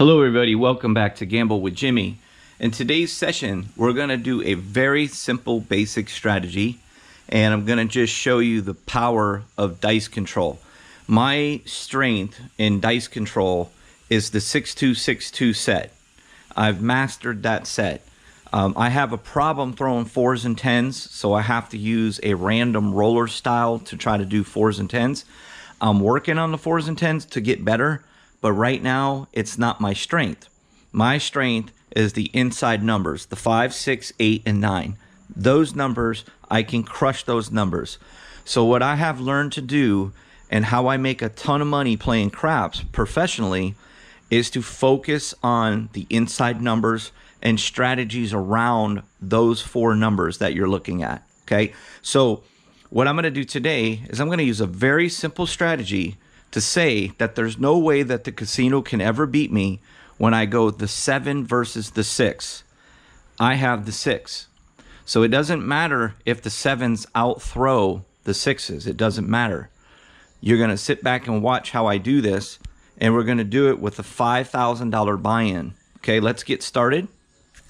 Hello everybody, welcome back to Gamble with Jimmy. In today's session, we're going to do a very simple basic strategy, and I'm going to just show you the power of dice control. My strength in dice control is the 6-2-6-2 set. I've mastered that set. I have a problem throwing 4s and 10s, so I have to use a random roller style to try to do 4s and 10s. I'm working on the 4s and 10s to get better, but right now it's not my strength. My strength is the inside numbers, the 5, 6, 8, and 9. Those numbers, I can crush those numbers. So what I have learned to do and how I make a ton of money playing craps professionally is to focus on the inside numbers and strategies around those 4 numbers that you're looking at. Okay, so what I'm going to do today is I'm going to use a very simple strategy to say that there's no way that the casino can ever beat me when I go the 7 versus the 6. I have the 6. So it doesn't matter if the 7s outthrow the 6s. It doesn't matter. You're going to sit back and watch how I do this, and we're going to do it with a $5,000 buy-in. Okay, let's get started.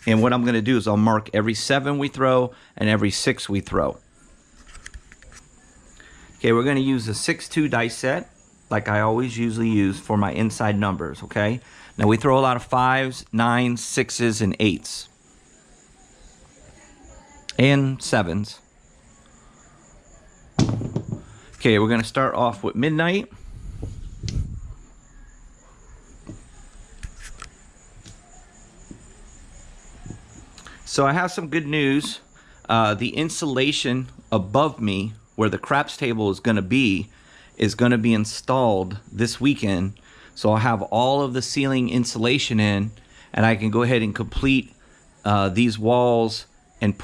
And what I'm going to do is I'll mark every 7 we throw and every 6 we throw. Okay, we're going to use a 6-2 dice set, like I always usually use for my inside numbers, okay? Now we throw a lot of 5s, 9s, 6s, and 8s. And 7s. Okay, we're gonna start off with midnight. So I have some good news. The insulation above me, where the craps table is gonna be installed this weekend. So I'll have all of the ceiling insulation in, and I can go ahead and complete these walls and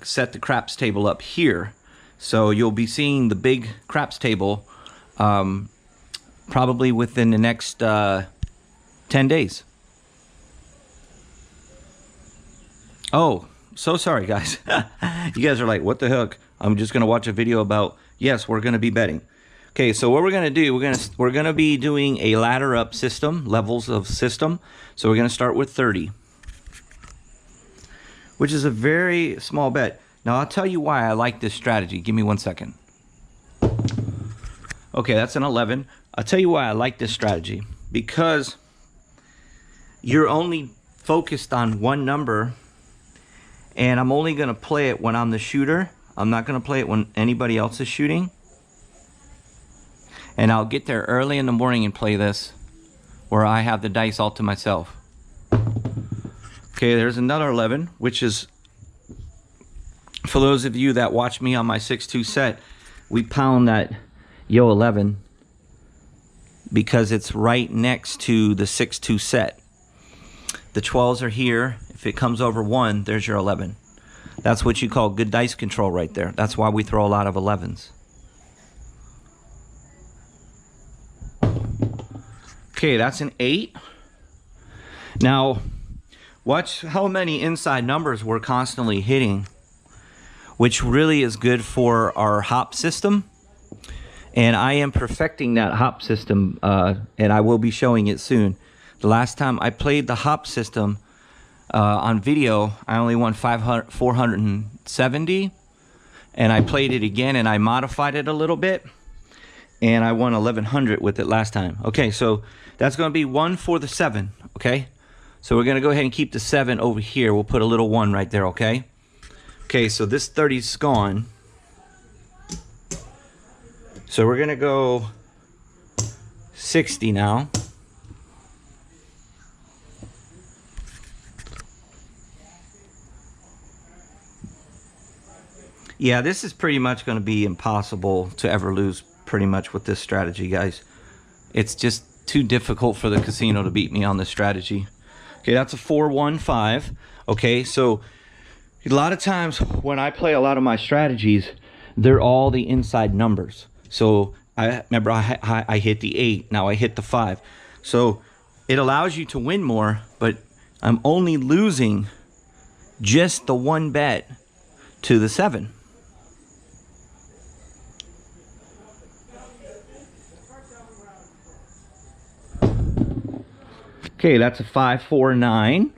set the craps table up here. So you'll be seeing the big craps table probably within the next 10 days. Oh, so sorry guys. You guys are like, what the heck? I'm just gonna watch a video about, yes, we're gonna be betting. Okay, so what we're gonna do, we're gonna be doing a ladder up system, levels of system. So we're gonna start with 30, which is a very small bet. Now I'll tell you why I like this strategy. Give me 1 second. Okay, that's an 11. I'll tell you why I like this strategy. Because you're only focused on one number, and I'm only gonna play it when I'm the shooter. I'm not gonna play it when anybody else is shooting. And I'll get there early in the morning and play this, where I have the dice all to myself. Okay, there's another 11, which is, for those of you that watch me on my 6-2 set, we pound that yo 11 because it's right next to the 6-2 set. The 12s are here. If it comes over 1, there's your 11. That's what you call good dice control right there. That's why we throw a lot of 11s. Okay, that's an 8. Now, watch how many inside numbers we're constantly hitting, which really is good for our hop system. And I am perfecting that hop system, and I will be showing it soon. The last time I played the hop system on video, I only won 470, and I played it again and I modified it a little bit, and I won 1100 with it last time. Okay, so that's going to be 1 for the 7, okay? So we're going to go ahead and keep the 7 over here. We'll put a little 1 right there, okay? Okay, so this 30's gone. So we're going to go 60 now. Yeah, this is pretty much going to be impossible to ever lose pretty much with this strategy, guys. It's just too difficult for the casino to beat me on this strategy. Okay, that's a 4-1-5. Okay, so a lot of times when I play a lot of my strategies, they're all the inside numbers. So I remember I hit the 8, now I hit the 5. So it allows you to win more, but I'm only losing just the 1 bet to the 7. Okay, that's a 549,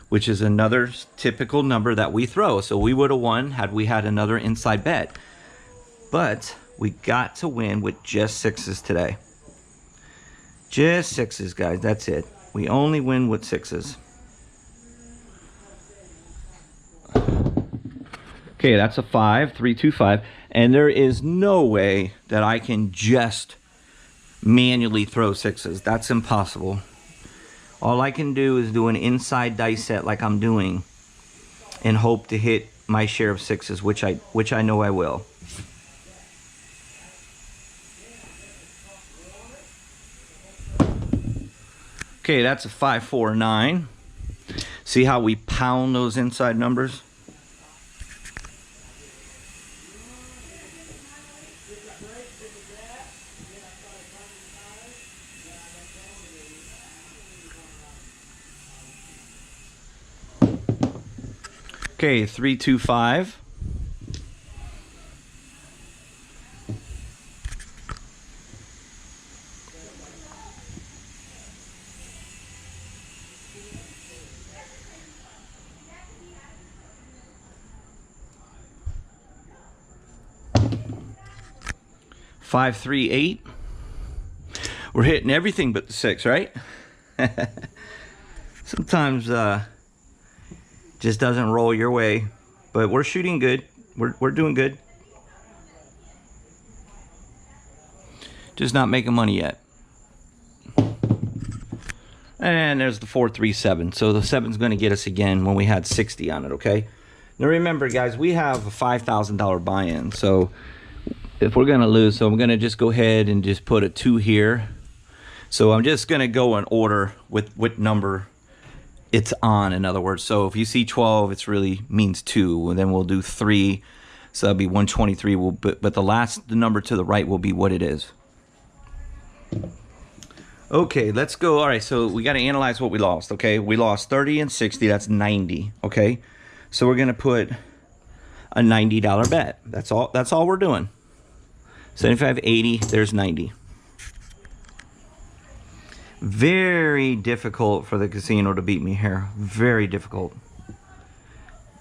which is another typical number that we throw. So we would have won had we had another inside bet. But we got to win with just sixes today. Just sixes, guys. That's it. We only win with sixes. Okay, that's a 5-3-2-5. And there is no way that I can just manually throw sixes. That's impossible. All I can do is do an inside dice set like I'm doing and hope to hit my share of sixes, which I know I will. Okay, that's a 549. See how we pound those inside numbers? Okay, 3-2-5. Five, 3, 8. We're hitting everything but the 6, right? Sometimes just doesn't roll your way, but we're shooting good. We're doing good. Just not making money yet. And there's the 4-3-7. So the 7's going to get us again when we had 60 on it, okay? Now remember, guys, we have a $5,000 buy-in. So if we're going to lose, so I'm going to just go ahead and just put a 2 here. So I'm just going to go in order with what number it's on, in other words. So if you see 12, it's really means 2, and then we'll do 3, so that'll be 123. But the number to the right will be what it is. Okay, let's go. All right, so we got to analyze what we lost. Okay, we lost 30 and 60. That's 90. Okay, so we're gonna put a $90 bet. That's all we're doing. 75, 80. There's 90. Very difficult for the casino to beat me here. Very difficult.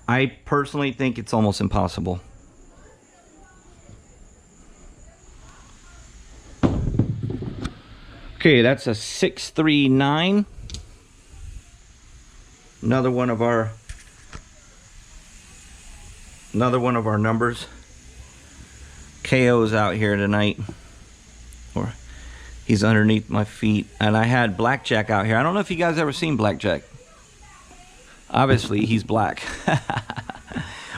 I personally think it's almost impossible. Okay, that's a 639. Another one of our numbers. KO's out here tonight. Or he's underneath my feet. And I had blackjack out here. I don't know if you guys ever seen blackjack. Obviously, he's black.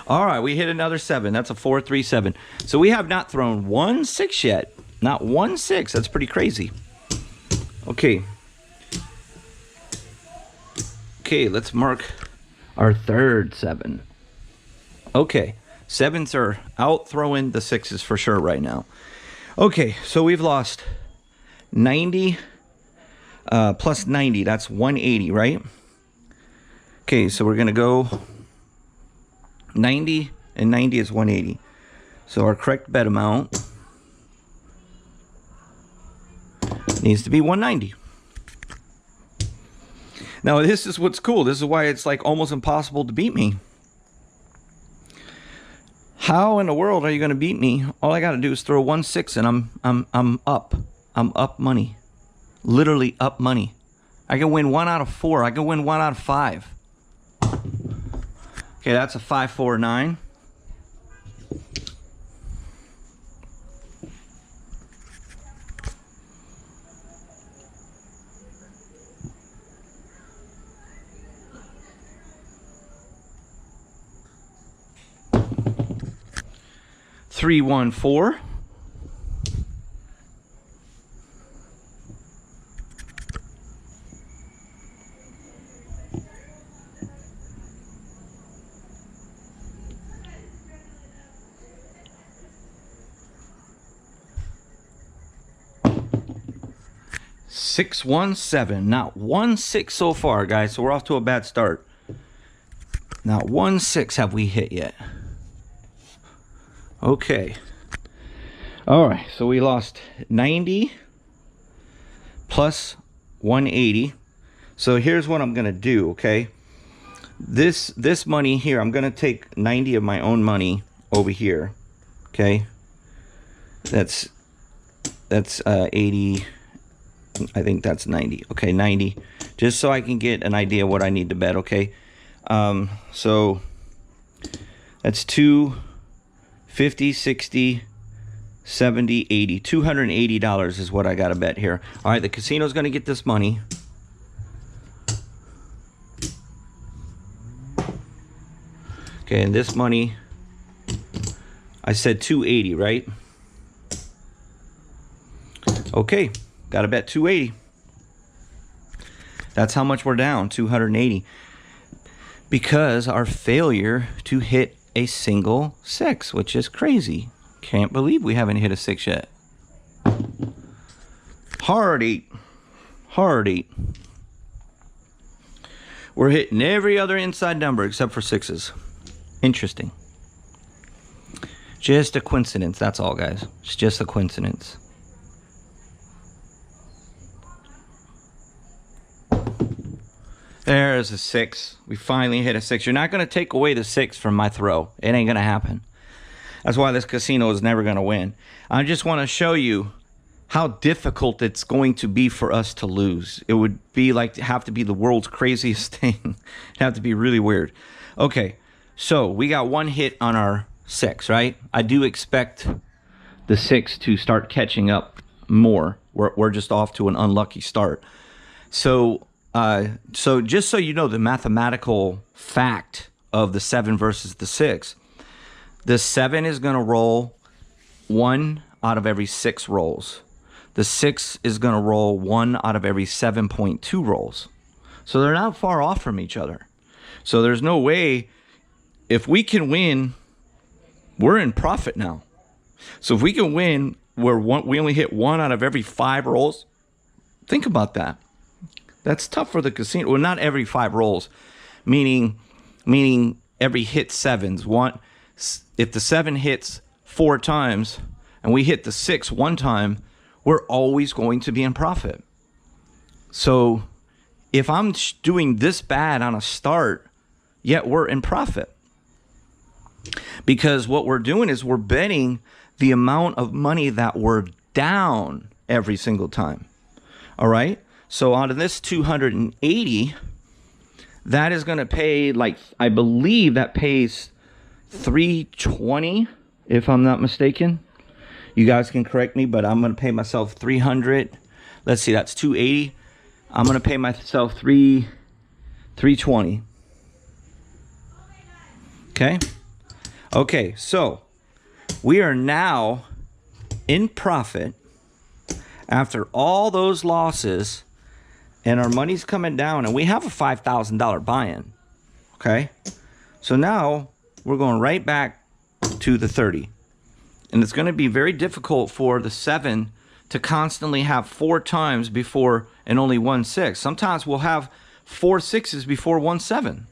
All right, we hit another 7. That's a 4-3-7. So we have not thrown 1 6 yet. Not 1 6. That's pretty crazy. Okay. Okay, let's mark our third 7. Okay, 7s are out throwing the 6s for sure right now. Okay, so we've lost 90 plus 90. That's 180, right? Okay, so we're going to go 90, and 90 is 180. So our correct bet amount needs to be 190. Now this is what's cool. This is why it's like almost impossible to beat me. How in the world are you going to beat me? All I got to do is throw 1 6 and I'm up. I'm up money. Literally up money. I can win 1 out of 4. I can win 1 out of 5. Okay, that's a 549. Three, 1, 4. Six, 1, 7. Not 1 6 so far, guys. So we're off to a bad start. Not 1 6 have we hit yet. Okay. All right. So we lost 90 plus 180. So here's what I'm gonna do, okay? This money here, I'm gonna take 90 of my own money over here, okay? That's 80. I think that's 90. Okay, 90. Just so I can get an idea what I need to bet, okay? So that's 250, 60, 70, 80. $280 is what I got to bet here. All right, the casino's going to get this money. Okay, and this money, I said 280, right? Okay, got to bet 280. That's how much we're down, 280. Because our failure to hit a single 6, which is crazy. Can't believe we haven't hit a 6 yet. Hard 8. Hard 8. We're hitting every other inside number except for 6s. Interesting. Just a coincidence, that's all, guys. It's just a coincidence. There's a 6. We finally hit a 6. You're not going to take away the 6 from my throw. It ain't going to happen. That's why this casino is never going to win. I just want to show you how difficult it's going to be for us to lose. It would be like have to be the world's craziest thing. It'd have to be really weird. Okay, so we got one hit on our 6, right? I do expect the 6 to start catching up more. We're just off to an unlucky start. So just so you know the mathematical fact of the 7 versus the 6, the 7 is going to roll 1 out of every 6 rolls. The 6 is going to roll 1 out of every 7.2 rolls. So they're not far off from each other. So there's no way, if we can win, we're in profit now. So if we can win where we only hit 1 out of every 5 rolls, think about that. That's tough for the casino. Well, not every 5 rolls, meaning every hit 7s. If the 7 hits 4 times and we hit the 6 1 time, we're always going to be in profit. So if I'm doing this bad on a start, yet we're in profit. Because what we're doing is we're betting the amount of money that we're down every single time. All right? So out of this 280, that is going to pay, like, I believe that pays 320, if I'm not mistaken. You guys can correct me, but I'm going to pay myself 300. Let's see, that's 280. I'm going to pay myself 320. Okay? Okay, so we are now in profit after all those losses, and our money's coming down, and we have a $5,000 buy-in. Okay? So now we're going right back to the 30. And it's going to be very difficult for the 7 to constantly have 4 times before and only 1 6. Sometimes we'll have 4 6s before 1 7.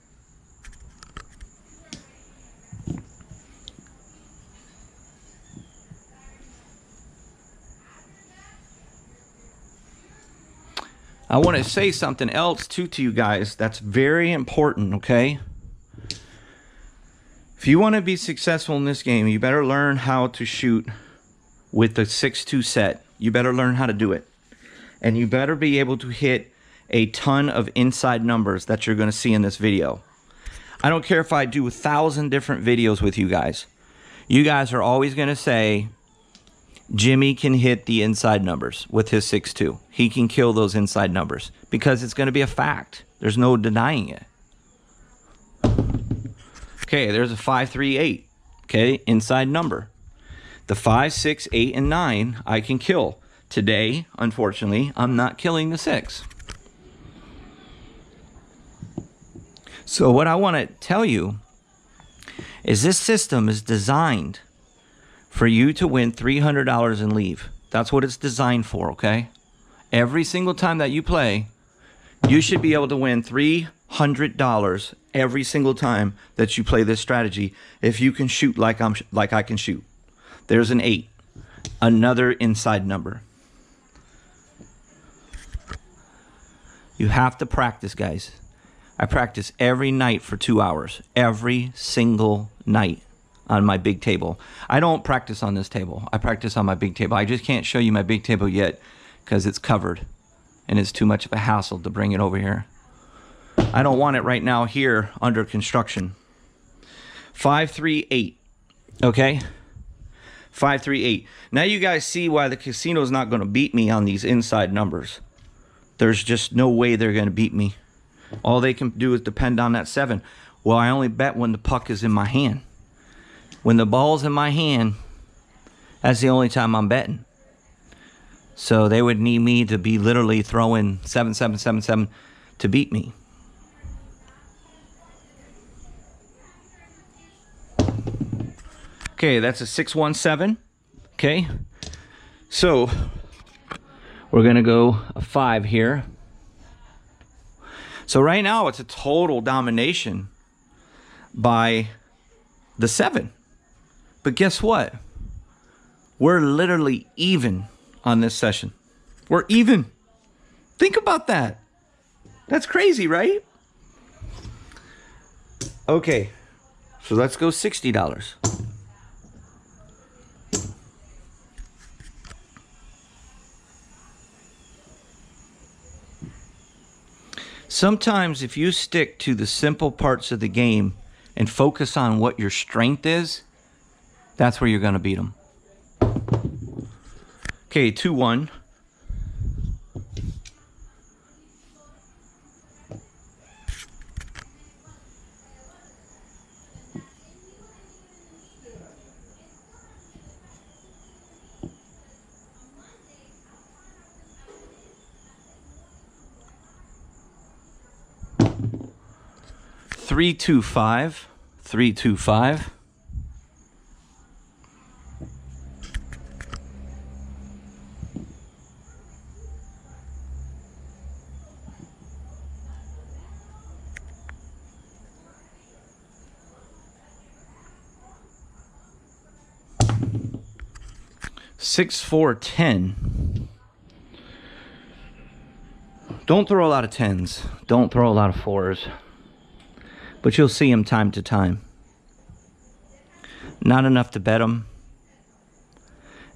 I want to say something else too to you guys that's very important, okay? If you want to be successful in this game, you better learn how to shoot with the 6-2 set. You better learn how to do it. And you better be able to hit a ton of inside numbers that you're going to see in this video. I don't care if I do 1,000 different videos with you guys. You guys are always going to say, Jimmy can hit the inside numbers with his 6-2. He can kill those inside numbers because it's going to be a fact. There's no denying it. Okay, there's a 5, 3, 8. Okay, inside number. The 5, 6, 8, and 9 I can kill. Today, unfortunately, I'm not killing the 6. So what I want to tell you is this system is designed for you to win $300 and leave. That's what it's designed for, okay? Every single time that you play, you should be able to win $300 every single time that you play this strategy if you can shoot like I can shoot. There's an 8, another inside number. You have to practice, guys. I practice every night for 2 hours. Every single night on my big table. I don't practice on this table. I practice on my big table. I just can't show you my big table yet because it's covered. And it's too much of a hassle to bring it over here. I don't want it right now here under construction. 538. Okay? 538. Now you guys see why the casino's not going to beat me on these inside numbers. There's just no way they're going to beat me. All they can do is depend on that 7. Well, I only bet when the puck is in my hand. When the ball's in my hand, that's the only time I'm betting. So they would need me to be literally throwing 7, 7, 7, 7 to beat me. Okay, that's a 617. Okay, so we're gonna go a 5 here. So right now it's a total domination by the 7. But guess what? We're literally even on this session. We're even. Think about that. That's crazy, right? Okay, so let's go $60. Sometimes if you stick to the simple parts of the game and focus on what your strength is, that's where you're going to beat them. Okay, 2-1. Three, 2, 5. 3, 2, 5. Six, 4, 10. Don't throw a lot of 10s. Don't throw a lot of 4s. But you'll see them time to time. Not enough to bet them.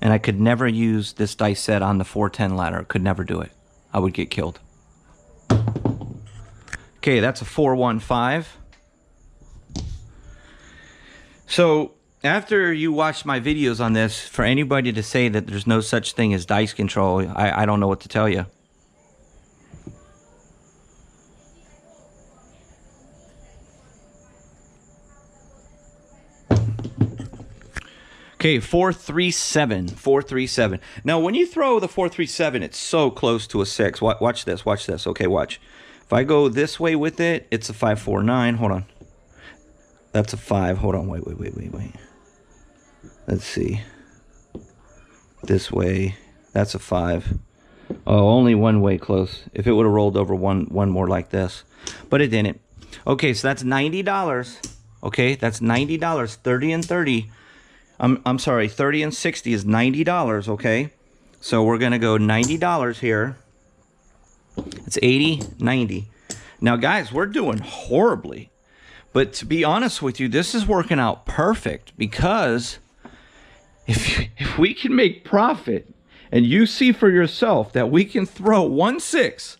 And I could never use this dice set on the 4-10 ladder. Could never do it. I would get killed. Okay, that's a 4-1-5. So after you watch my videos on this, for anybody to say that there's no such thing as dice control, I don't know what to tell you. Okay, 4-3-7. 4-3-7. Now, when you throw the 4-3-7, it's so close to a 6. Watch this. Watch this. Okay, watch. If I go this way with it, it's a 5-4-9. Hold on. That's a 5. Hold on. Wait. Let's see. This way. That's a 5. Oh, only one way close. If it would have rolled over one more like this. But it didn't. Okay, so that's $90. Okay, that's $90. 30 and 30. I'm sorry, 30 and 60 is $90, okay? So we're going to go $90 here. It's 80, 90. Now, guys, we're doing horribly. But to be honest with you, this is working out perfect because if we can make profit and you see for yourself that we can throw 1 6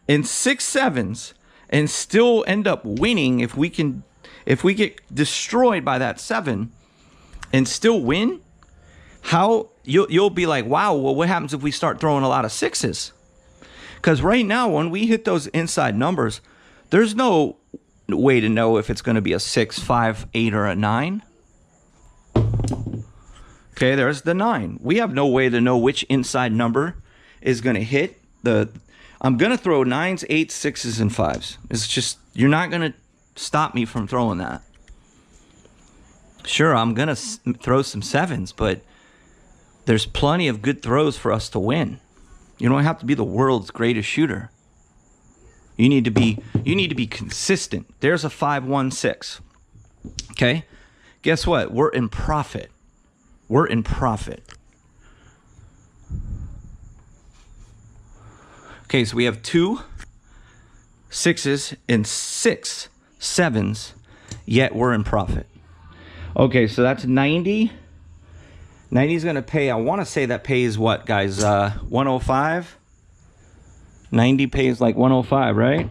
and 6 7s and still end up winning if we get destroyed by that 7 and still win, how you'll be like, wow, well, what happens if we start throwing a lot of 6s? Because right now, when we hit those inside numbers, there's no way to know if it's going to be a 6, 5, 8, or a 9. Okay, there's the 9. We have no way to know which inside number is going to hit. I'm going to throw 9s, 8s, 6s, and 5s. It's just, you're not going to stop me from throwing that. Sure, I'm going to throw some 7s, but there's plenty of good throws for us to win. You don't have to be the world's greatest shooter. You need to be consistent. There's a 5-1-6. Okay? Guess what? We're in profit. We're in profit. Okay, so we have 2, sixes and 6 sevens, yet we're in profit. Okay, so that's 90. 90 is going to pay, I want to say that pays what, guys? 105? 90 pays like 105, right?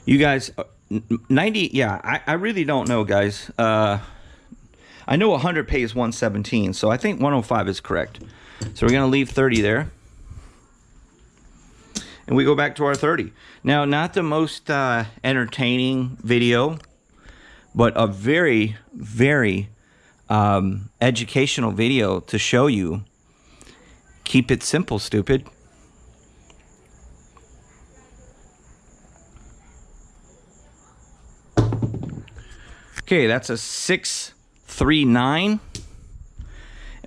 You guys, 90, yeah, I really don't know, guys. I know 100 pays 117, so I think 105 is correct. So we're going to leave 30 there. And we go back to our 30. Now, not the most entertaining video, but a very, very educational video to show you. Keep it simple, stupid. Okay, that's a 639.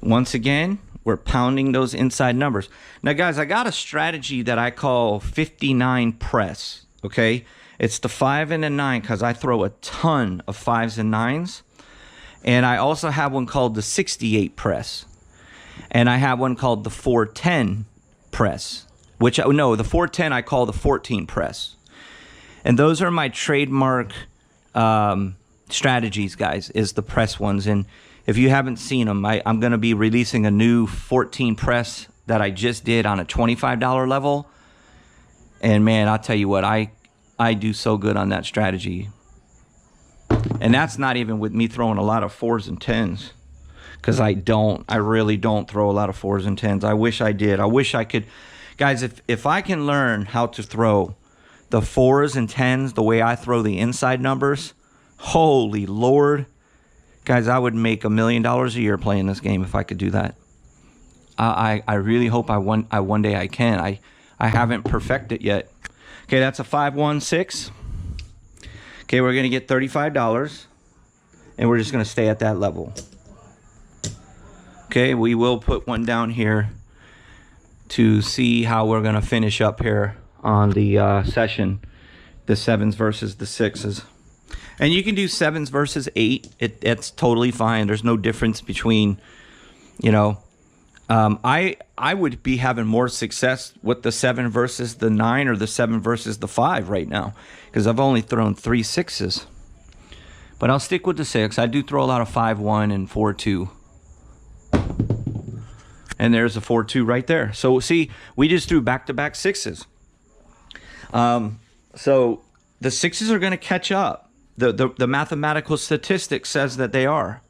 Once again, we're pounding those inside numbers. Now, guys, I got a strategy that I call 59 press, okay? It's the 5 and the 9 because I throw a ton of 5s and 9s. And I also have one called the 68 press. And I have one called the 410 press, which, no, the 410 I call the 14 press. And those are my trademark strategies, guys, is the press ones. And if you haven't seen them, I'm going to be releasing a new 14 press that I just did on a $25 level. And man, I'll tell you what, I do so good on that strategy. And that's not even with me throwing a lot of 4s and 10s. Because I really don't throw a lot of 4s and 10s. I wish I did. I wish I could. Guys, if I can learn how to throw the 4s and 10s the way I throw the inside numbers, holy Lord. Guys, I would make $1 million a year playing this game if I could do that. I really hope one day I can. I haven't perfected it yet. Okay, that's a 516. Okay, we're going to get $35. And we're just going to stay at that level. Okay, we will put one down here to see how we're going to finish up here on the session. The 7s versus the 6s. And you can do 7s versus 8. It's totally fine. There's no difference between, you know. I would be having more success with the 7 versus the 9 or the 7 versus the 5 right now. Because I've only thrown 3 6s. But I'll stick with the 6. I do throw a lot of 5-1 and 4-2. And there's a 4-2 right there. So see, we just threw back-to-back 6s. So the 6s are going to catch up. The mathematical statistics says that they are.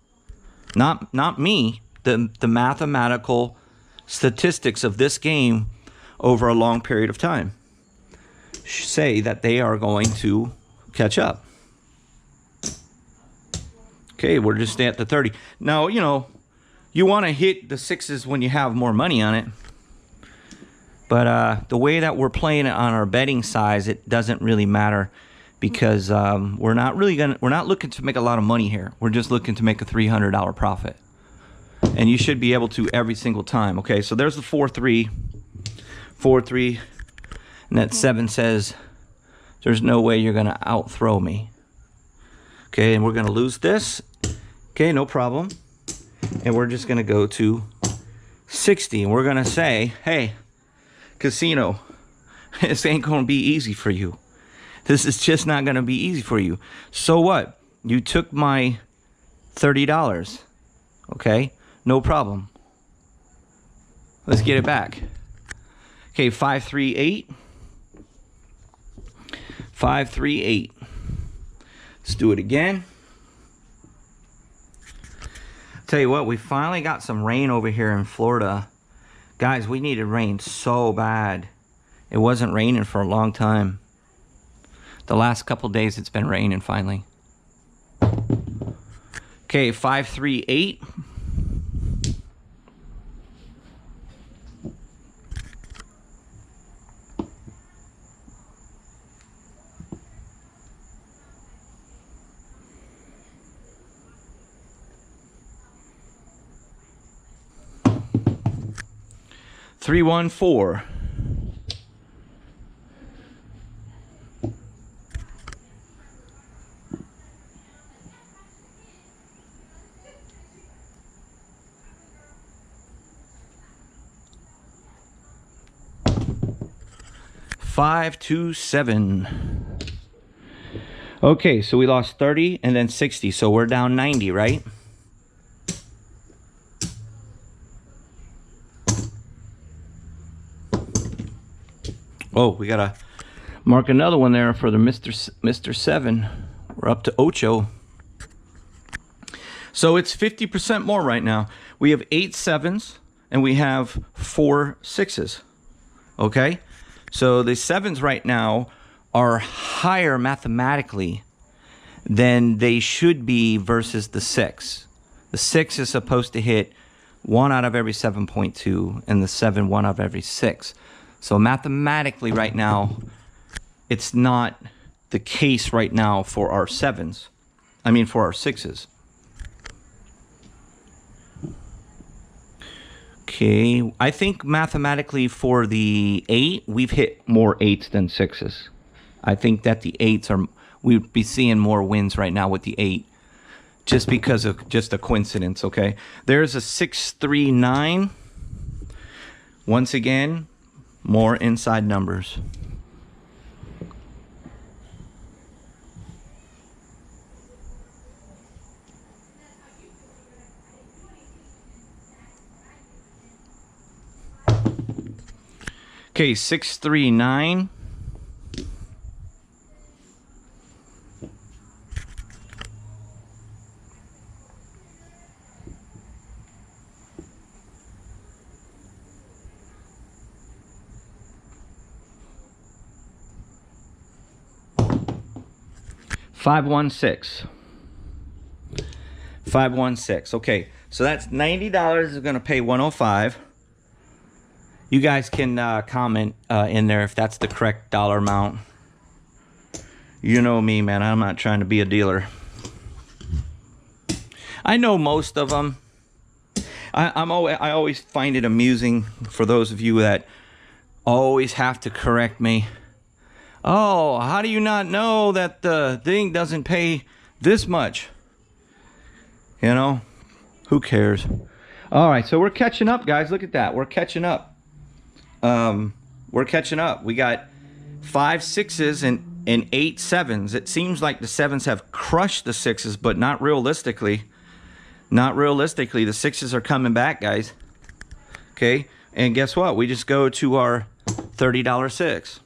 Not me. The mathematical statistics of this game over a long period of time say that they are going to catch up. Okay, we're just at the 30. Now, you know, you want to hit the 6s when you have more money on it. But the way that we're playing it on our betting size, it doesn't really matter. Because we're not looking to make a lot of money here. We're just looking to make a $300 profit. And you should be able to every single time. Okay, so there's the 4-3. 4-3. And that 7 says, there's no way you're going to out-throw me. Okay, and we're going to lose this. Okay, no problem. And we're just going to go to 60. And we're going to say, hey, casino, this ain't going to be easy for you. This is just not going to be easy for you. So what? You took my $30. Okay? No problem. Let's get it back. Okay, 538. 538. Let's do it again. Tell you what, we finally got some rain over here in Florida. Guys, we needed rain so bad. It wasn't raining for a long time. The last couple days it's been raining finally. Okay, 538. $314. 527. Okay, so we lost 30 and then 60, so we're down 90, right? Oh, we gotta mark another one there for the Mr. 7. We're up to Ocho. So it's 50% more right now. We have 8 sevens and we have 4 sixes. Okay? So the sevens right now are higher mathematically than they should be versus the 6. The 6 is supposed to hit 1 out of every 7.2 and the 7 1 out of every 6. So mathematically right now, it's not the case right now for our sevens. I mean for our sixes. Okay, I think mathematically for the 8, we've hit more 8s than 6s. I think that the 8s are, we'd be seeing more wins right now with the 8. Just because of just a coincidence, okay? There's a 639. Once again, more inside numbers. Okay, 639. $516. $516. Okay, so that's $90 is going to pay $105. You guys can comment in there if that's the correct dollar amount. You know me, man. I'm not trying to be a dealer. I know most of them. I always find it amusing for those of you that always have to correct me. Oh, how do you not know that the thing doesn't pay this much? You know, who cares? All right, so we're catching up, guys. Look at that. We're catching up. We're catching up. We got 5 sixes and 8 sevens. It seems like the sevens have crushed the sixes, but not realistically. Not realistically. The sixes are coming back, guys. Okay, and guess what? We just go to our $30 six.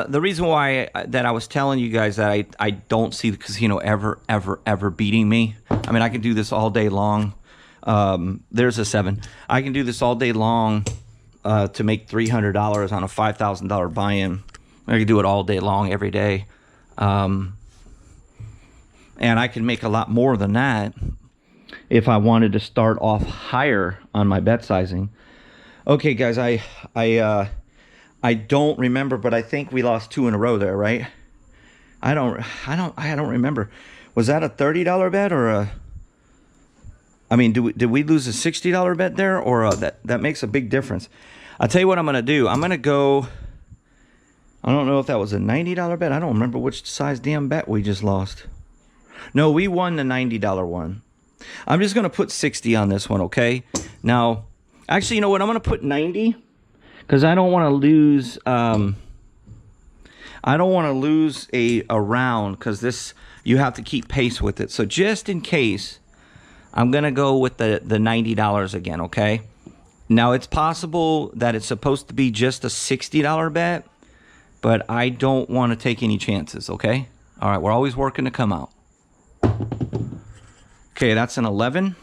The reason why that I was telling you guys that I don't see the casino ever beating me. I mean, I can do this all day long. There's a 7. I can do this all day long to make $300 on a $5,000 buy-in. I can do it all day long, every day. And I can make a lot more than that if I wanted to start off higher on my bet sizing. Okay, guys, I don't remember, but I think we lost 2 in a row there, right? I don't remember. Was that a $30 bet or a? I mean, did we lose a $60 bet there, or that makes a big difference? I'll tell you what I'm gonna do. I'm gonna go. I don't know if that was a $90 bet. I don't remember which size damn bet we just lost. No, we won the $90 one. I'm just gonna put 60 on this one, okay? Now, actually, you know what? I'm gonna put 90. Because I don't want to lose. I don't want to lose a round, because this, you have to keep pace with it. So just in case, I'm gonna go with the $90 again. Okay. Now it's possible that it's supposed to be just a $60 bet, but I don't want to take any chances. Okay. All right. We're always working to come out. Okay, that's an 11.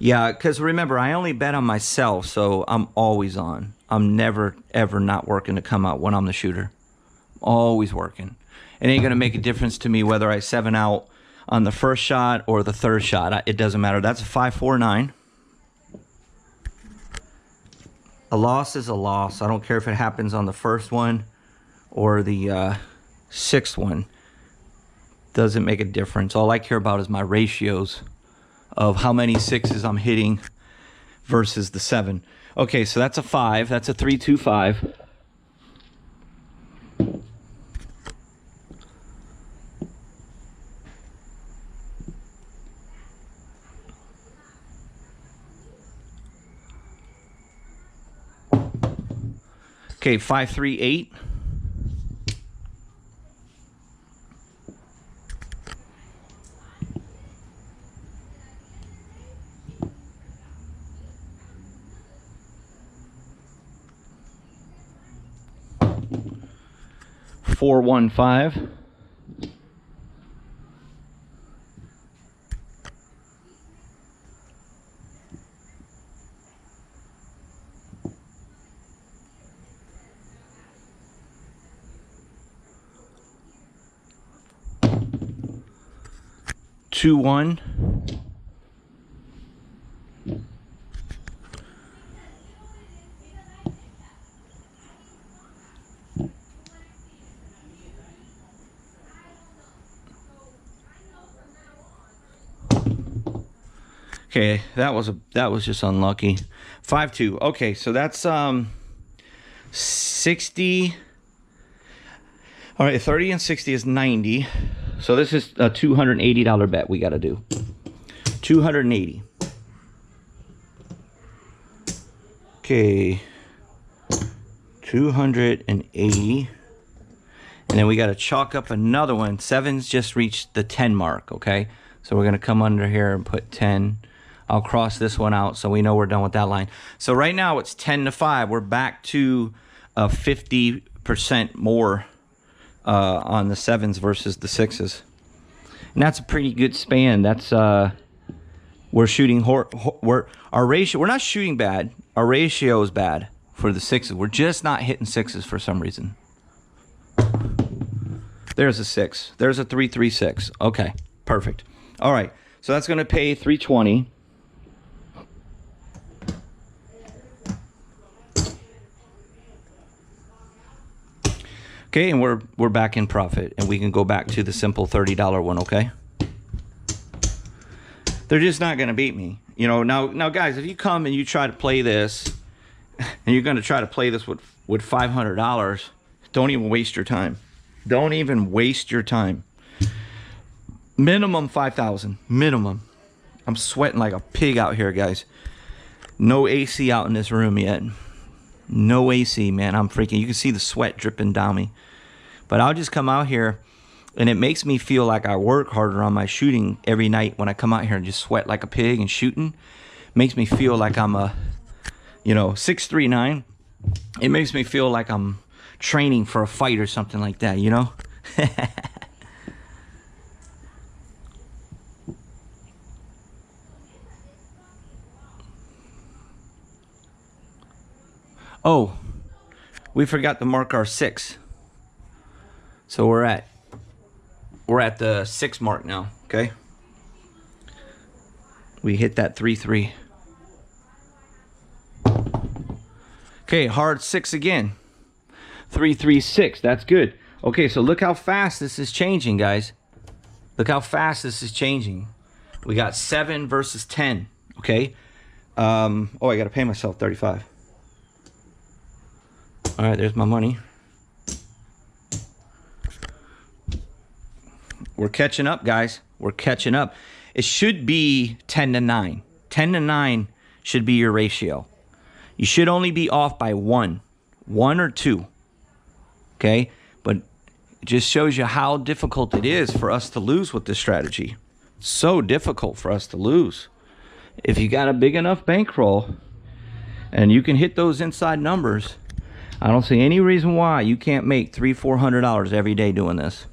Yeah, because remember, I only bet on myself, so I'm always on. I'm never, ever not working to come out when I'm the shooter. Always working. It ain't going to make a difference to me whether I 7 out on the first shot or the third shot. It doesn't matter. That's a 5-4-9. A loss is a loss. I don't care if it happens on the first one or the sixth one. Doesn't make a difference. All I care about is my ratios of how many sixes I'm hitting versus the 7. Okay, so that's a 5. That's a 3-2-5. Okay, 538. Four, 1, 5. Two, 1. Okay, that was just unlucky. 5-2. Okay, so that's 60. All right, 30 and 60 is 90. So this is a $280 bet we got to do. 280. Okay. 280. And then we got to chalk up another one. Sevens just reached the 10 mark, okay? So we're going to come under here and put 10. I'll cross this one out so we know we're done with that line. So right now it's 10-5. We're back to 50% more on the sevens versus the sixes. And that's a pretty good span. That's we're shooting our ratio. We're not shooting bad. Our ratio is bad for the sixes. We're just not hitting sixes for some reason. There's a 6. There's a 3-3-6. Okay, perfect. All right, so that's going to pay 320. Okay, and we're back in profit, and we can go back to the simple $30 one. Okay, they're just not going to beat me. You know, now, guys, if you come and you try to play this, and you're going to try to play this with $500, don't even waste your time. Don't even waste your time. Minimum 5,000. Minimum. I'm sweating like a pig out here, guys. No AC out in this room yet. No AC, man. I'm freaking. You can see the sweat dripping down me. But I'll just come out here, and it makes me feel like I work harder on my shooting every night when I come out here and just sweat like a pig and shooting. Makes me feel like I'm a, 6'3", 9". It makes me feel like I'm training for a fight or something like that, you know? Oh, we forgot to mark our 6. So we're at the 6 mark now, okay? We hit that 3-3. Okay, hard 6 again. 3-3-6. That's good. Okay, so look how fast this is changing, guys. Look how fast this is changing. We got 7 versus 10. Okay. Oh, I got to pay myself 35. All right, there's my money. We're catching up, guys. We're catching up. It should be 10-9. 10-9 should be your ratio. You should only be off by 1 or 2. Okay? But it just shows you how difficult it is for us to lose with this strategy. So difficult for us to lose. If you got a big enough bankroll and you can hit those inside numbers, I don't see any reason why you can't make $300-400 every day doing this.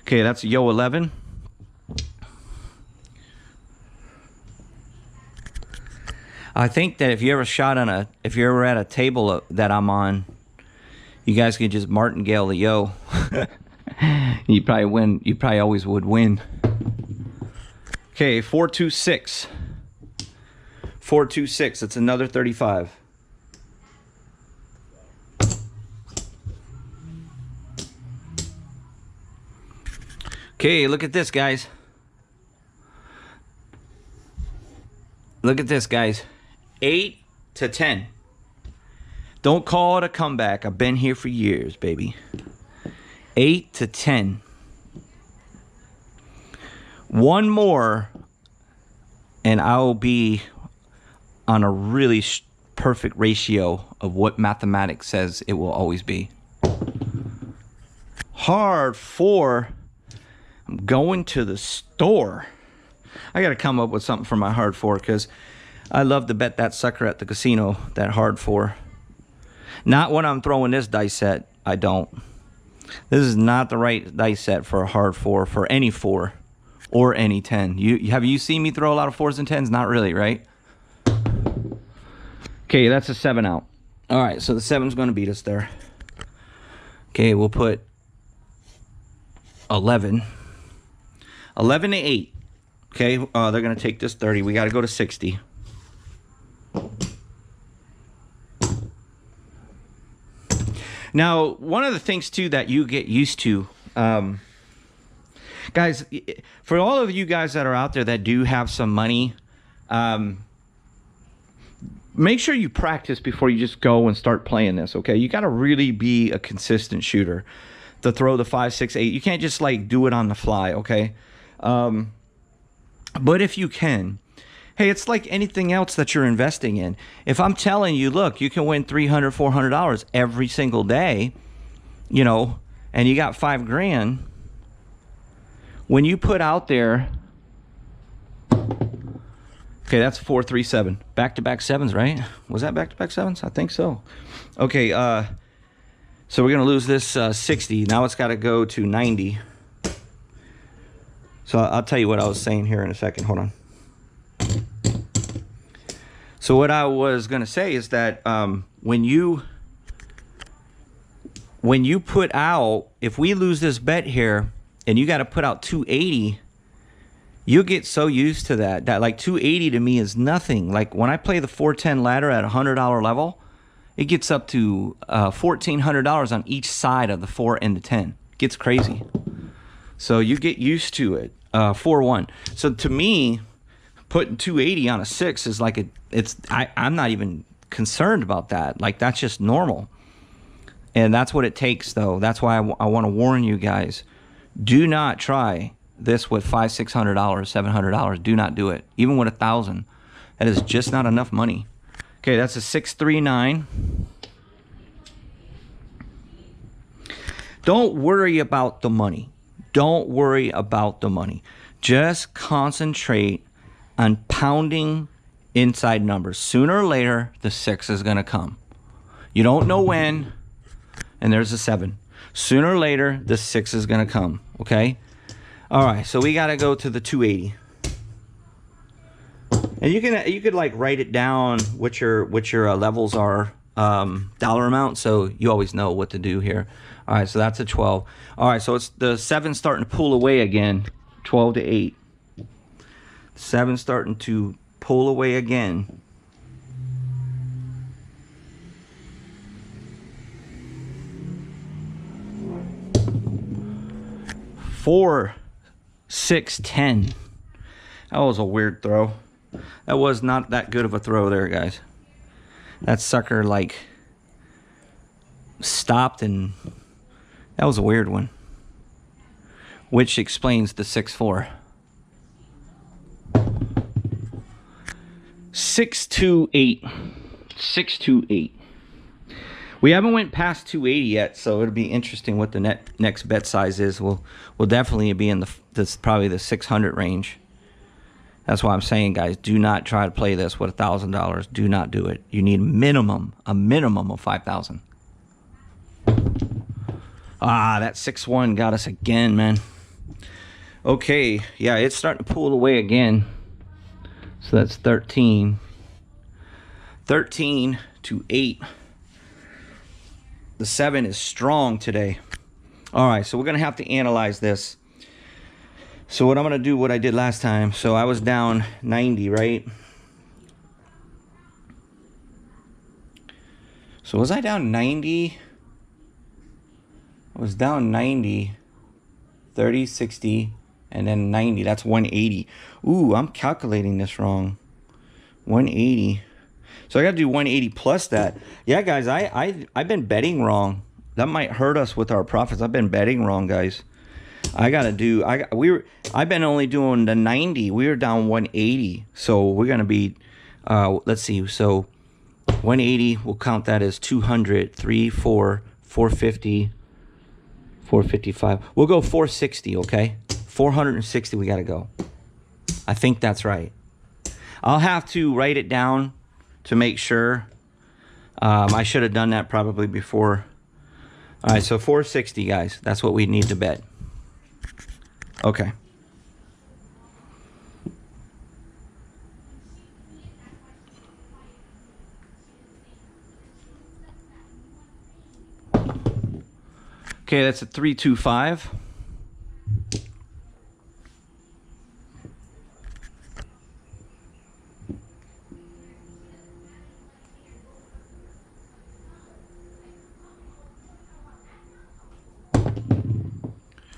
Okay, that's a yo 11. I think that if you ever at a table that I'm on, you guys could just martingale the yo. You probably win. You probably always would win. Okay, 4-2-6. 4-2-6. It's another 35. Okay, look at this, guys. Look at this, guys. 8-10. Don't call it a comeback. I've been here for years, baby. 8-10. One more, and I'll be on a really perfect ratio of what mathematics says it will always be. Hard 4. I'm going to the store. I got to come up with something for my hard 4 because I love to bet that sucker at the casino, that hard 4. Not when I'm throwing this dice set. I don't. This is not the right dice set for a hard 4, for any 4 or any 10. Have you seen me throw a lot of 4s and 10s? Not really, right? Okay, that's a 7 out. All right, so the 7's going to beat us there. Okay, we'll put 11. 11 to 8. Okay, they're going to take this 30. We got to go to 60. Now, one of the things, too, that you get used to, guys, for all of you guys that are out there that do have some money, make sure you practice before you just go and start playing this, okay? You got to really be a consistent shooter to throw the 5, 6, 8. You can't just, like, do it on the fly, okay? But if you can, hey, it's like anything else that you're investing in. If I'm telling you, look, you can win $300, $400 every single day, you know, and you got $5 grand, when you put out there, okay, that's 4, 3, 7. Back-to-back 7s, right? Was that back-to-back 7s? I think so. Okay, so we're going to lose this 60. Now it's got to go to 90. So I'll tell you what I was saying here in a second. Hold on. So what I was going to say is that when you put out, if we lose this bet here and you got to put out 280, you get so used to that like 280 to me is nothing. Like when I play the 410 ladder at $100 level, it gets up to $1,400 on each side of the 4 and the 10. It gets crazy. So you get used to it. 4-1. So to me, putting 280 on a 6 is like I'm not even concerned about that. Like that's just normal. And that's what it takes, though. That's why I want to warn you guys. Do not try this with $500, $600, $700. Do not do it. Even with $1,000, that is just not enough money. Okay, that's a 639. Don't worry about the money. Don't worry about the money. Just concentrate on pounding inside numbers. Sooner or later, the 6 is going to come. You don't know when, and there's a 7. Sooner or later, the 6 is going to come, okay? All right, so we got to go to the 280. And you could like write it down what your levels are, dollar amount, so you always know what to do here. All right, so that's a 12. All right, so it's the 7 starting to pull away again. 12 to 8. 7 starting to pull away again. Four, 6, 10. That was a weird throw. That was not that good of a throw there, guys. That sucker like stopped, and that was a weird one, which explains the 6-4. 6-2-8. 6-2-8. We haven't went past 280 yet, so it'll be interesting what the next bet size is. We'll definitely be in probably the 600 range. That's why I'm saying, guys, do not try to play this with $1,000. Do not do it. You need a minimum of $5,000. Ah, that 6-1 got us again, man. Okay, yeah, it's starting to pull away again. So that's 13. 13 to 8. The 7 is strong today. All right, so we're going to have to analyze this. So what I'm going to do, what I did last time. So I was down 90, right? So was I down 90? I was down 90, 30, 60, and then 90. That's 180. Ooh, I'm calculating this wrong. 180. So I got to do 180 plus that. Yeah, guys, I've been betting wrong. That might hurt us with our profits. I've been betting wrong, guys. I gotta do. I've been only doing the 90. We were down 180, so we're gonna be. Let's see. So 180. We'll count that as 200. 3, 4, 450, 455. We'll go 460. Okay, 460. We gotta go. I think that's right. I'll have to write it down to make sure. I should have done that probably before. All right, so 460, guys. That's what we need to bet. Okay. Okay, that's a 325.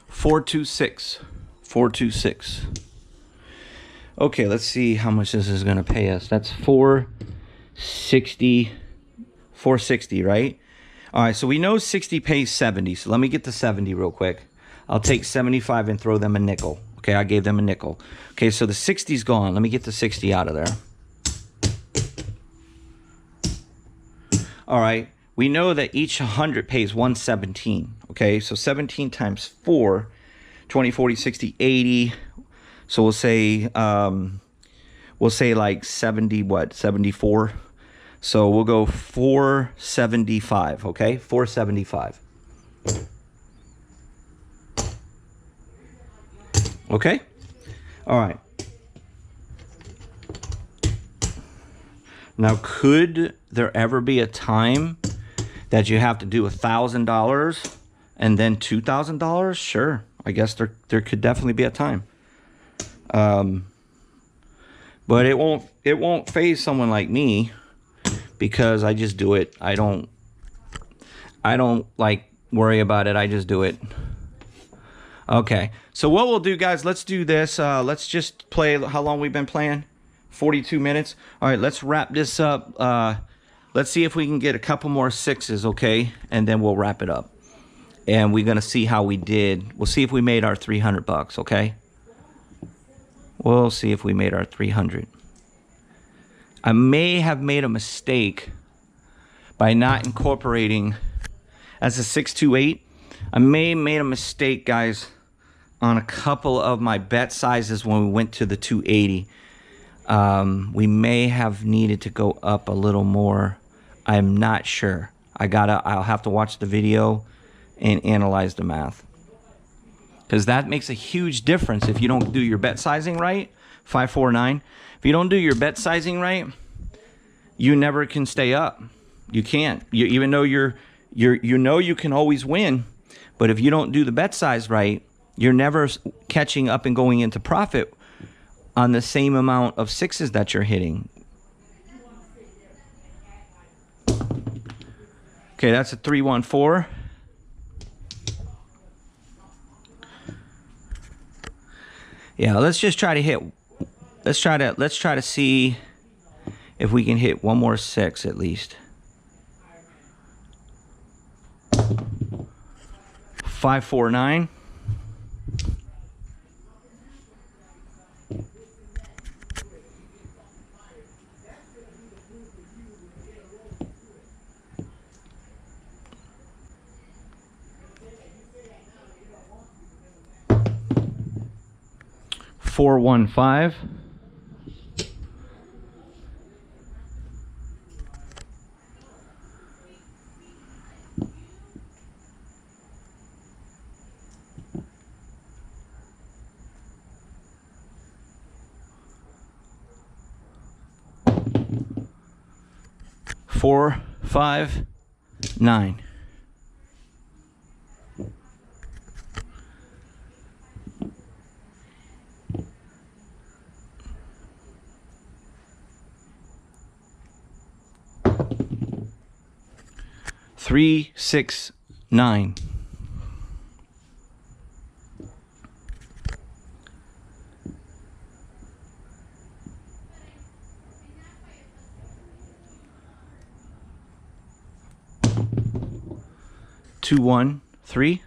$426. 426. Okay, let's see how much this is going to pay us. That's 460. 460, right? All right, so we know 60 pays 70. So let me get the 70 real quick. I'll take 75 and throw them a nickel. Okay, I gave them a nickel. Okay, so the 60's gone. Let me get the 60 out of there. All right, we know that each 100 pays 117. Okay, so 17 times 4, 20, 40, 60, 80. So we'll say like 70, what, 74? So we'll go 475, okay? 475. Okay? All right. Now, could there ever be a time that you have to do $1,000 and then $2,000? Sure. I guess there could definitely be a time. But it won't faze someone like me because I just do it. I don't like worry about it. I just do it. Okay. So what we'll do, guys, let's do this. Let's just play. How long we've been playing? 42 minutes. All right, let's wrap this up. Let's see if we can get a couple more sixes, okay? And then we'll wrap it up. And we're going to see how we did. We'll see if we made our 300 bucks, okay? We'll see if we made our 300. I may have made a mistake by not incorporating as a 628. I may have made a mistake, guys, on a couple of my bet sizes when we went to the 280. We may have needed to go up a little more. I'm not sure. I'll have to watch the video and analyze the math, because that makes a huge difference if you don't do your bet sizing right. 549. If you don't do your bet sizing right, you never can stay up. You can't. Even though you know you can always win, but if you don't do the bet size right, you're never catching up and going into profit on the same amount of sixes that you're hitting. Okay, that's a 314. Yeah, let's just try to hit. Let's try to see if we can hit one more six at least. 549. $415. $459. $369. $213.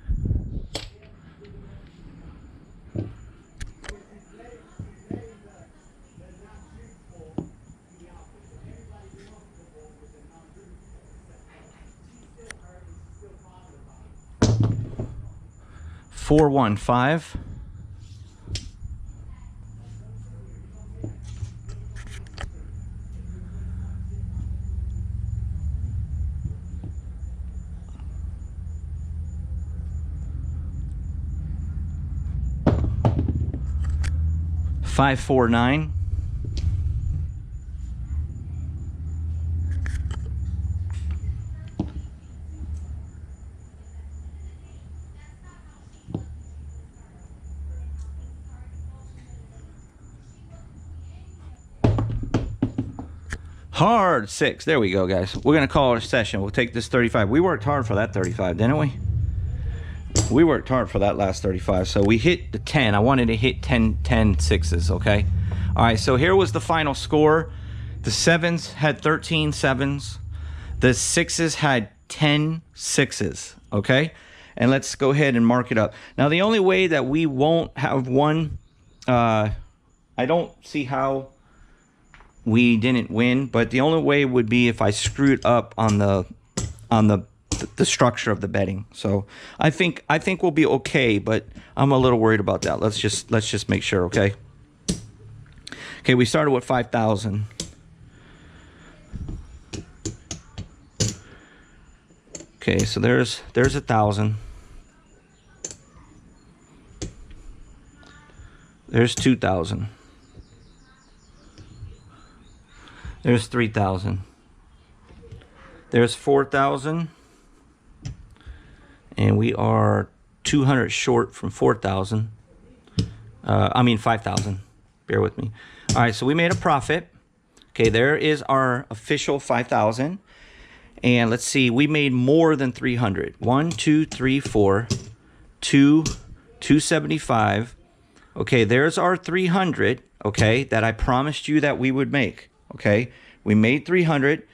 415. Five, 4, 9. Hard 6. There we go, guys. We're gonna call it a session. We'll take this 35. We worked hard for that 35, didn't we? We worked hard for that last 35. So we hit the 10. I wanted to hit 10 sixes, okay? All right, so here was the final score. The 7s had 13 7s. The 6s had 10 6s, okay? And let's go ahead and mark it up. Now, the only way that we won't have won, I don't see how we didn't win, but the only way would be if I screwed up on the structure of the betting. So I think we'll be okay, but I'm a little worried about that. Let's just make sure, okay? Okay, we started with 5,000. Okay, so there's 1,000. There's 2,000. There's 3,000. There's 4,000. And we are 200 short from 4,000. I mean 5,000. Bear with me. All right, so we made a profit. Okay, there is our official 5,000. And let's see, we made more than 300. 1, 2, 3, 4, 2, 275. Okay, there's our 300, okay, that I promised you that we would make. Okay, we made 300.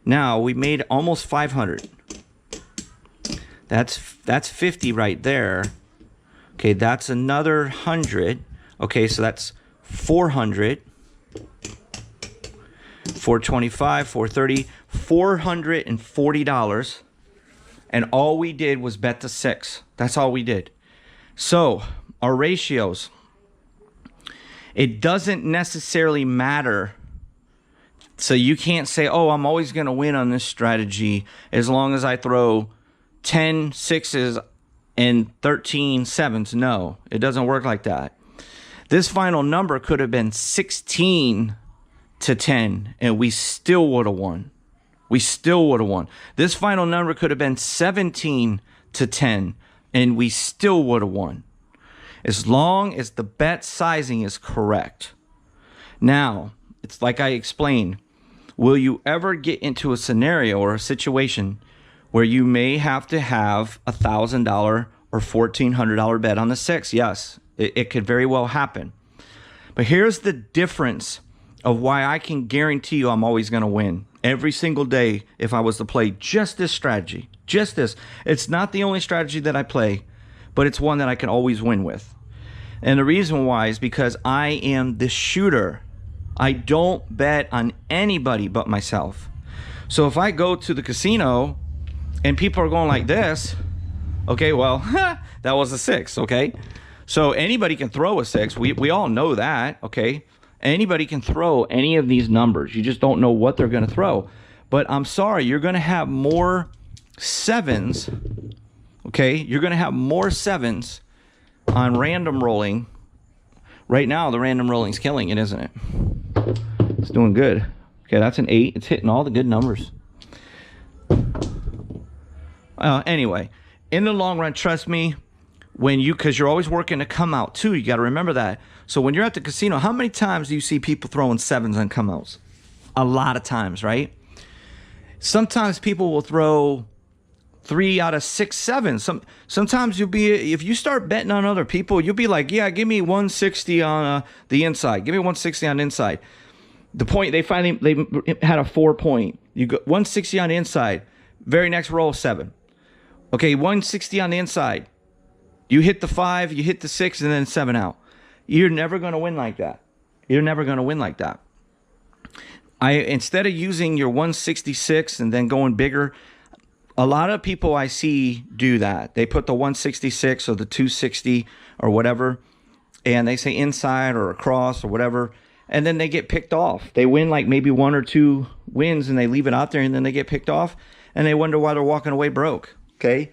Now we made almost 500. That's 50 right there. Okay, that's another 100. Okay, so that's 400. 425, 430, $440. And all we did was bet the 6. That's all we did. So our ratios. It doesn't necessarily matter. So you can't say, oh, I'm always going to win on this strategy as long as I throw 10 6s and 13 7s. No, it doesn't work like that. This final number could have been 16 to 10, and we still would have won. We still would have won. This final number could have been 17 to 10, and we still would have won. As long as the bet sizing is correct. Now, it's like I explained. Will you ever get into a scenario or a situation where you may have to have a $1,000 or $1,400 bet on the 6? Yes, it could very well happen. But here's the difference of why I can guarantee you I'm always going to win every single day if I was to play just this strategy. Just this. It's not the only strategy that I play, but it's one that I can always win with. And the reason why is because I am the shooter. I don't bet on anybody but myself. So if I go to the casino and people are going like this, okay, well, that was a 6, okay? So anybody can throw a 6. We all know that, okay? Anybody can throw any of these numbers. You just don't know what they're going to throw. But I'm sorry, you're going to have more 7s, okay? You're going to have more 7s on random rolling. Right now, the random rolling's killing it, isn't it? It's doing good. Okay, that's an 8. It's hitting all the good numbers. Anyway, in the long run, trust me, because you're always working to come out too. You got to remember that. So when you're at the casino, how many times do you see people throwing 7s on come outs? A lot of times, right? Sometimes people will throw 3 out of 6 7s. Sometimes you'll be, if you start betting on other people, you'll be like, yeah, give me 160 on the inside. Give me 160 on the inside. The point, they had a 4 point. You go 160 on the inside. Very next roll, 7. Okay, 160 on the inside. You hit the 5, you hit the 6, and then 7 out. You're never going to win like that. You're never going to win like that. Instead of using your 166 and then going bigger, A lot of people I see do that. They put the 166 or the 260 or whatever, and they say inside or across or whatever, and then they get picked off. They win like maybe 1 or 2 wins, and they leave it out there, and then they get picked off, and they wonder why they're walking away broke. Okay,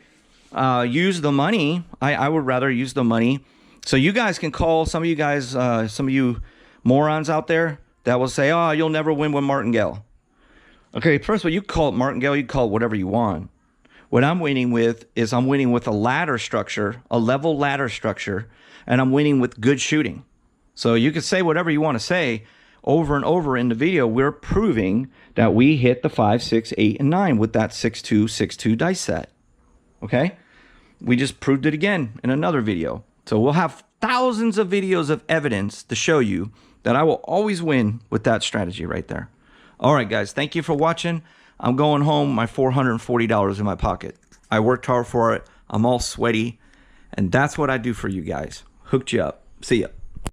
use the money. I would rather use the money. So you guys can call some of you guys, some of you morons out there that will say, "Oh, you'll never win with martingale." Okay, first of all, you call it martingale, you call it whatever you want. What I'm winning with is I'm winning with a ladder structure, a level ladder structure, and I'm winning with good shooting. So you can say whatever you want to say. Over and over in the video, we're proving that we hit the 5, 6, 8, and 9 with that 6-2, 6-2 dice set. Okay? We just proved it again in another video. So we'll have thousands of videos of evidence to show you that I will always win with that strategy right there. All right, guys, thank you for watching. I'm going home, my $440 in my pocket. I worked hard for it. I'm all sweaty, and that's what I do for you guys. Hooked you up. See ya.